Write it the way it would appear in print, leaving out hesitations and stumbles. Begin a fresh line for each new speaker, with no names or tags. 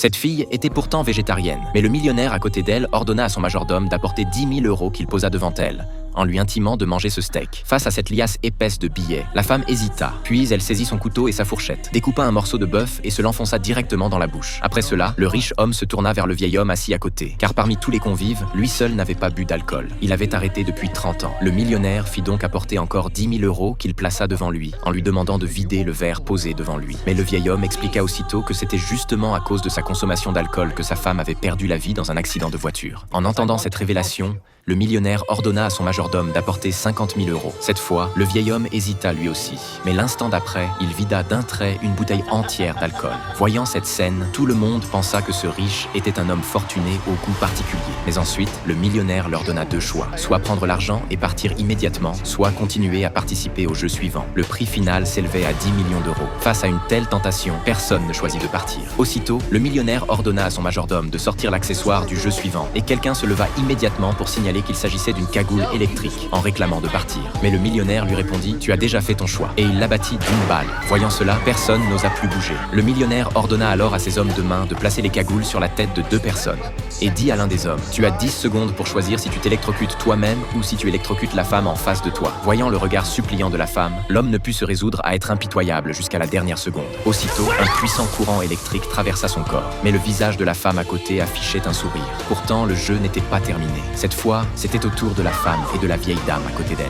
Cette fille était pourtant végétarienne, mais le millionnaire à côté d'elle ordonna à son majordome d'apporter 10 000 € qu'il posa devant elle, en lui intimant de manger ce steak. Face à cette liasse épaisse de billets, la femme hésita, puis elle saisit son couteau et sa fourchette, découpa un morceau de bœuf et se l'enfonça directement dans la bouche. Après cela, le riche homme se tourna vers le vieil homme assis à côté, car parmi tous les convives, lui seul n'avait pas bu d'alcool. Il avait arrêté depuis 30 ans. Le millionnaire fit donc apporter encore 10 000 € qu'il plaça devant lui, en lui demandant de vider le verre posé devant lui. Mais le vieil homme expliqua aussitôt que c'était justement à cause de sa consommation d'alcool que sa femme avait perdu la vie dans un accident de voiture. En entendant cette révélation, le millionnaire ordonna à son majordome d'apporter 50 000 €. Cette fois, le vieil homme hésita lui aussi. Mais l'instant d'après, il vida d'un trait une bouteille entière d'alcool. Voyant cette scène, tout le monde pensa que ce riche était un homme fortuné au goût particulier. Mais ensuite, le millionnaire leur donna deux choix. Soit prendre l'argent et partir immédiatement, soit continuer à participer au jeu suivant. Le prix final s'élevait à 10 millions d'euros. Face à une telle tentation, personne ne choisit de partir. Aussitôt, le millionnaire ordonna à son majordome de sortir l'accessoire du jeu suivant et quelqu'un se leva immédiatement pour signaler qu'il s'agissait d'une cagoule électrique, en réclamant de partir. Mais le millionnaire lui répondit « Tu as déjà fait ton choix » et il l'abattit d'une balle. Voyant cela, personne n'osa plus bouger. Le millionnaire ordonna alors à ses hommes de main de placer les cagoules sur la tête de 2 personnes et dit à l'un des hommes « Tu as 10 secondes pour choisir si tu t'électrocutes toi-même ou si tu électrocutes la femme en face de toi. » Voyant le regard suppliant de la femme, l'homme ne put se résoudre à être impitoyable jusqu'à la dernière seconde. Aussitôt, un puissant courant électrique traversa son corps, mais le visage de la femme à côté affichait un sourire. Pourtant, le jeu n'était pas terminé. Cette fois, c'était au tour de la femme et de la vieille dame à côté d'elle.